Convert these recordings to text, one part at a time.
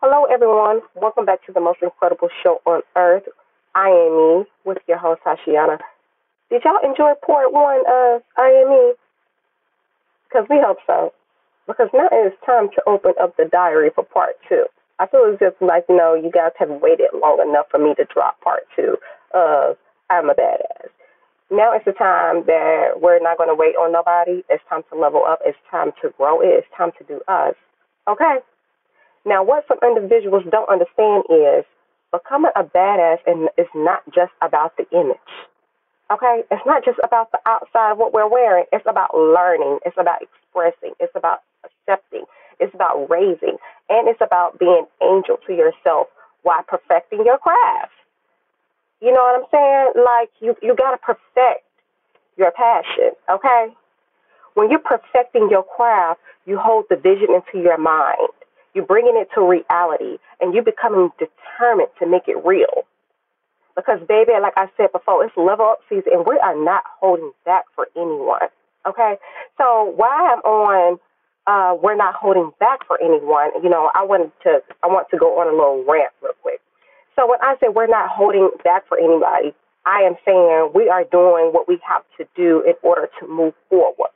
Hello, everyone. Welcome back to the most incredible show on earth. I am me with your host, Tashiana. Did y'all enjoy part one of I am me? Because we hope so. Because now it is time to open up the diary for part two. I feel as if, you guys have waited long enough for me to drop part two of I'm a Badass. Now it's the time that we're not going to wait on nobody. It's time to level up. It's time to grow. It's time to do us. Okay? Now, what some individuals don't understand is becoming a badass and is not just about the image. Okay? It's not just about the outside of what we're wearing. It's about learning. It's about expressing. It's about accepting. It's about raising. And it's about being angel to yourself while perfecting your craft. You know what I'm saying? Like you gotta perfect your passion, okay? When you're perfecting your craft, you hold the vision into your mind. You're bringing it to reality, and you're becoming determined to make it real. Because, baby, like I said before, it's level up season, and we are not holding back for anyone. Okay? So while I'm on, we're not holding back for anyone. I want to go on a little rant real quick. So when I say we're not holding back for anybody, I am saying we are doing what we have to do in order to move forward.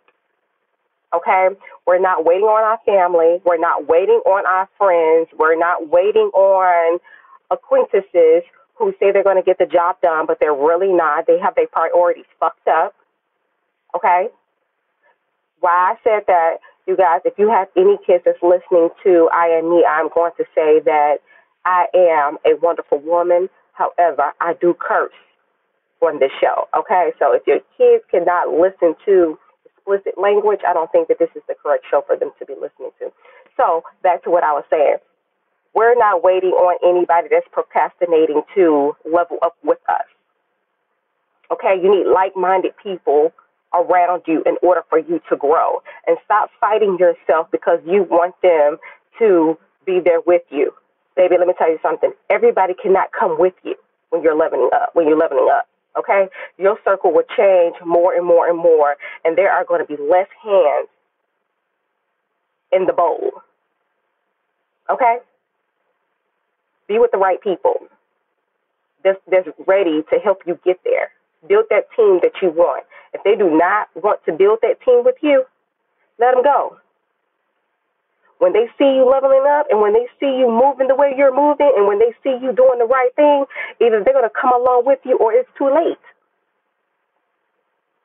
Okay? We're not waiting on our family. We're not waiting on our friends. We're not waiting on acquaintances who say they're going to get the job done, but they're really not. They have their priorities fucked up. Okay? Why I said that, you guys, if you have any kids that's listening to I Am Me, I'm going to say that I am a wonderful woman. However, I do curse on this show. Okay? So if your kids cannot listen to explicit language, I don't think that this is the correct show for them to be listening to. So back to what I was saying. We're not waiting on anybody that's procrastinating to level up with us. Okay, you need like-minded people around you in order for you to grow. And stop fighting yourself because you want them to be there with you. Baby, let me tell you something. Everybody cannot come with you when you're leveling up. Okay, your circle will change more and more and more, and there are going to be less hands in the bowl. Okay, be with the right people that's ready to help you get there. Build that team that you want. If they do not want to build that team with you, let them go. When they see you leveling up and when they see you moving the way you're moving and when they see you doing the right thing, either they're going to come along with you or it's too late.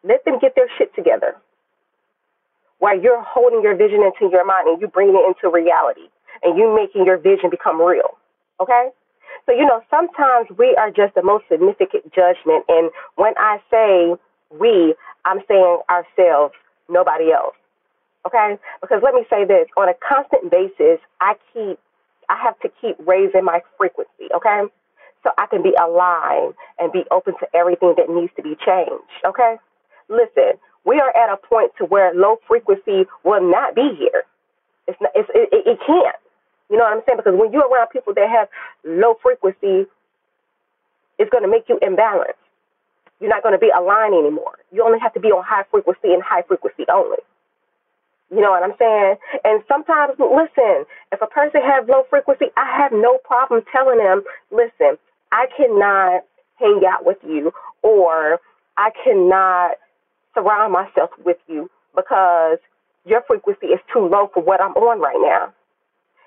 Let them get their shit together while you're holding your vision into your mind and you bringing it into reality and you making your vision become real. Okay? So, sometimes we are just the most significant judgment. And when I say we, I'm saying ourselves, nobody else. Okay? Because let me say this, on a constant basis, I have to keep raising my frequency, okay? So I can be aligned and be open to everything that needs to be changed, okay? Listen, we are at a point to where low frequency will not be here. It can't. You know what I'm saying? Because when you're around people that have low frequency, it's going to make you imbalanced. You're not going to be aligned anymore. You only have to be on high frequency and high frequency only. You know what I'm saying? And sometimes, listen, if a person has low frequency, I have no problem telling them, listen, I cannot hang out with you or I cannot surround myself with you because your frequency is too low for what I'm on right now.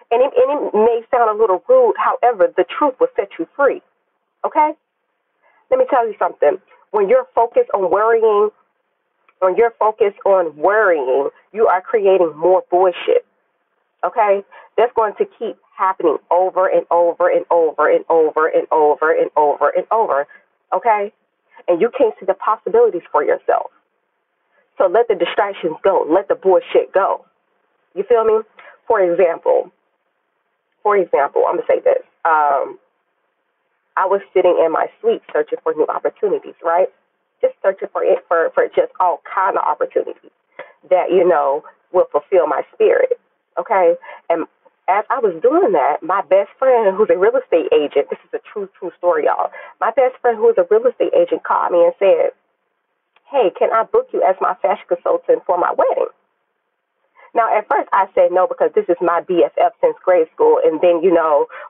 And it may sound a little rude. However, the truth will set you free. Okay? Let me tell you something. When you're focused on worrying, you are creating more bullshit. Okay? That's going to keep happening over and over and over and over and over and over and over. Okay? And you can't see the possibilities for yourself. So let the distractions go. Let the bullshit go. You feel me? For example, I'm going to say this. I was sitting in my sleep searching for new opportunities, right? Just searching for just all kind of opportunities that, will fulfill my spirit, okay? And as I was doing that, my best friend, who's a real estate agent, this is a true story, y'all. My best friend, who is a real estate agent, called me and said, hey, can I book you as my fashion consultant for my wedding? Now, at first, I said no because this is my BFF since grade school. And then,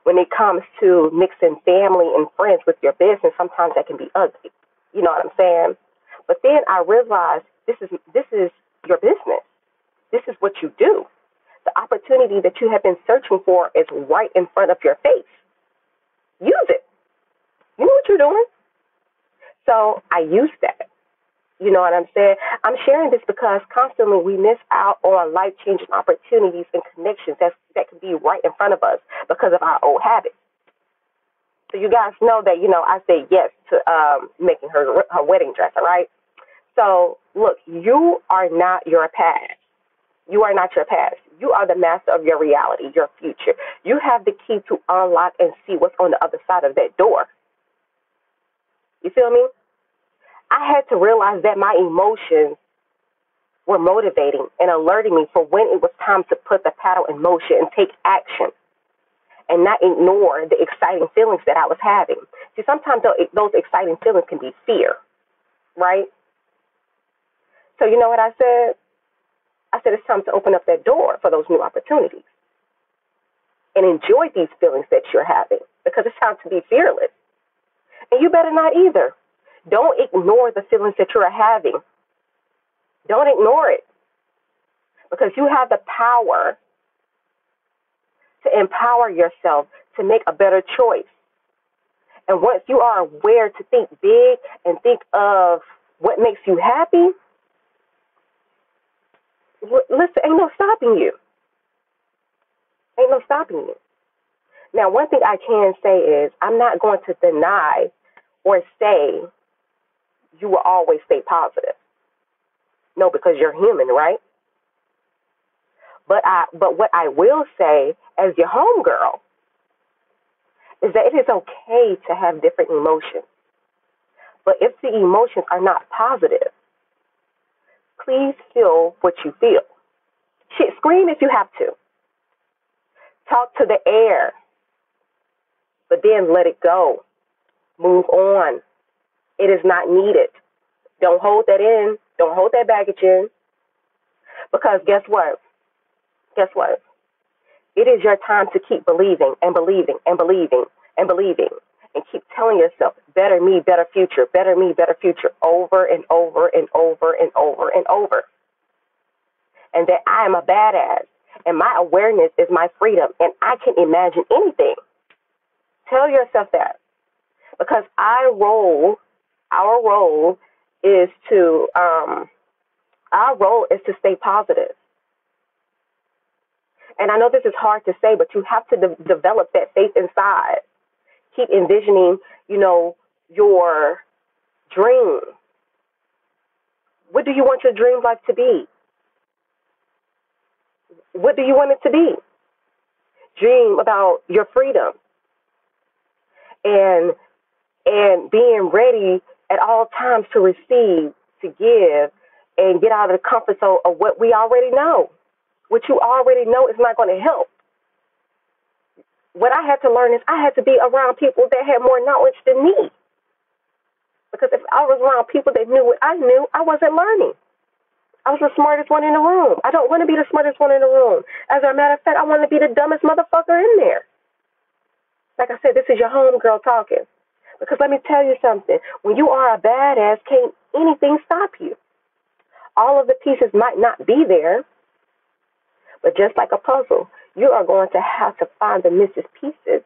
when it comes to mixing family and friends with your business, sometimes that can be ugly. You know what I'm saying? But then I realized this is your business. This is what you do. The opportunity that you have been searching for is right in front of your face. Use it. You know what you're doing. So I use that. You know what I'm saying? I'm sharing this because constantly we miss out on life-changing opportunities and connections that can be right in front of us because of our old habits. So you guys know that, I say yes to making her wedding dress, all right? So, look, you are not your past. You are not your past. You are the master of your reality, your future. You have the key to unlock and see what's on the other side of that door. You feel me? I had to realize that my emotions were motivating and alerting me for when it was time to put the paddle in motion and take action and not ignore the exciting feelings that I was having. See, sometimes those exciting feelings can be fear, right? So you know what I said? I said it's time to open up that door for those new opportunities and enjoy these feelings that you're having because it's time to be fearless. And you better not either. Don't ignore the feelings that you're having. Don't ignore it because you have the power to empower yourself to make a better choice. And once you are aware to think big and think of what makes you happy, listen, ain't no stopping you. Ain't no stopping you. Now, one thing I can say is I'm not going to deny or say you will always stay positive. No, because you're human, right? But what I will say as your homegirl is that it is okay to have different emotions. But if the emotions are not positive, please feel what you feel. Shit, scream if you have to. Talk to the air, but then let it go. Move on. It is not needed. Don't hold that in. Don't hold that baggage in. Because guess what? Guess what? It is your time to keep believing and believing and believing and believing and keep telling yourself, better me, better future, better me, better future, over and over and over and over and over. And that I am a badass and my awareness is my freedom and I can imagine anything. Tell yourself that. Because our role is to stay positive. And I know this is hard to say, but you have to develop that faith inside. Keep envisioning, your dream. What do you want your dream life to be? What do you want it to be? Dream about your freedom and being ready at all times to receive, to give, and get out of the comfort zone of what we already know. What you already know is not going to help. What I had to learn is I had to be around people that had more knowledge than me. Because if I was around people that knew what I knew, I wasn't learning. I was the smartest one in the room. I don't want to be the smartest one in the room. As a matter of fact, I want to be the dumbest motherfucker in there. Like I said, this is your homegirl talking. Because let me tell you something. When you are a badass, can't anything stop you. All of the pieces might not be there, but just like a puzzle, you are going to have to find the missing pieces.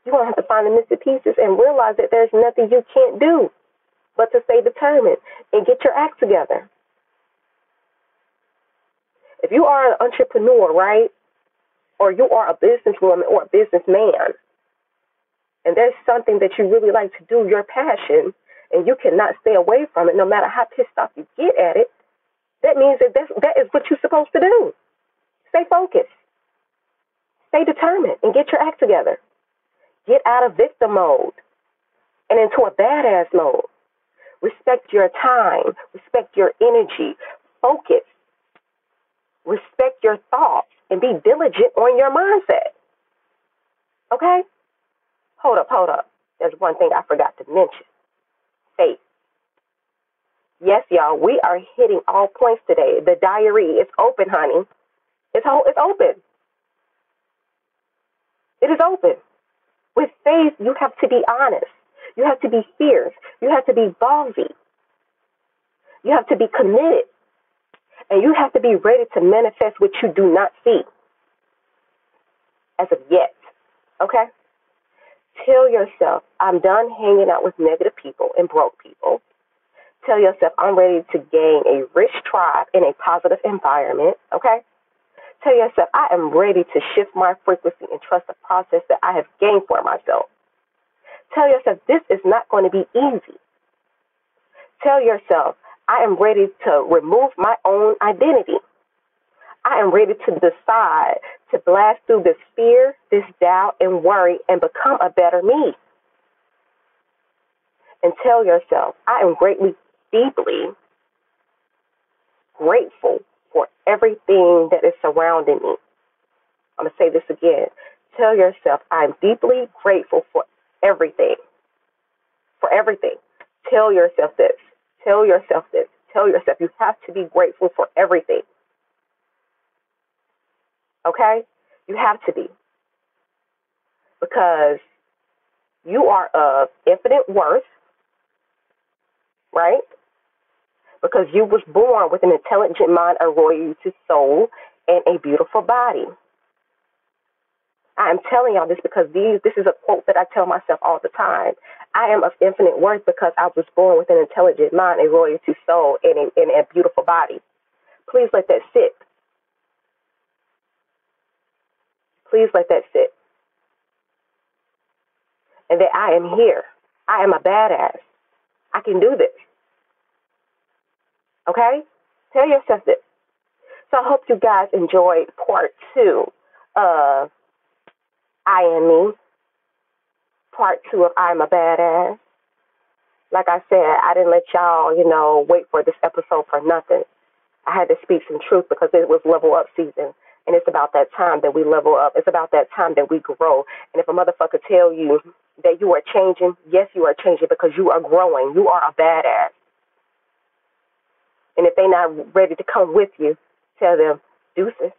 You're going to have to find the missing pieces and realize that there's nothing you can't do but to stay determined and get your act together. If you are an entrepreneur, right, or you are a businesswoman or a businessman, and there's something that you really like to do, your passion, and you cannot stay away from it no matter how pissed off you get at it, that means that is what you're supposed to do. Stay focused. Stay determined and get your act together. Get out of victim mode and into a badass mode. Respect your time. Respect your energy. Focus. Respect your thoughts and be diligent on your mindset. Okay? Hold up. There's one thing I forgot to mention. Faith. Yes, y'all, we are hitting all points today. The diary is open, honey. It's open. It is open. With faith, you have to be honest. You have to be fierce. You have to be ballsy. You have to be committed. And you have to be ready to manifest what you do not see as of yet. Okay? Tell yourself, I'm done hanging out with negative people and broke people. Tell yourself, I'm ready to gain a rich tribe in a positive environment. Okay? Tell yourself, I am ready to shift my frequency and trust the process that I have gained for myself. Tell yourself, this is not going to be easy. Tell yourself, I am ready to remove my own identity. I am ready to decide to blast through this fear, this doubt, and worry and become a better me. And tell yourself, I am deeply grateful for everything that is surrounding me. I'm going to say this again. Tell yourself, I'm deeply grateful for everything. For everything. Tell yourself this. Tell yourself this. Tell yourself you have to be grateful for everything. Okay? You have to be. Because you are of infinite worth, right? Because you was born with an intelligent mind, a royalty soul, and a beautiful body. I am telling y'all this because this is a quote that I tell myself all the time. I am of infinite worth because I was born with an intelligent mind, a royalty soul, and a beautiful body. Please let that sit. Please let that sit. And that I am here. I am a badass. I can do this. Okay? Tell yourself this. So I hope you guys enjoyed part 2 of I Am Me. Part 2 of I'm a Badass. Like I said, I didn't let y'all, wait for this episode for nothing. I had to speak some truth because it was level up season. And it's about that time that we level up. It's about that time that we grow. And if a motherfucker tell you that you are changing, yes, you are changing because you are growing. You are a badass. And if they're not ready to come with you, tell them, deuces.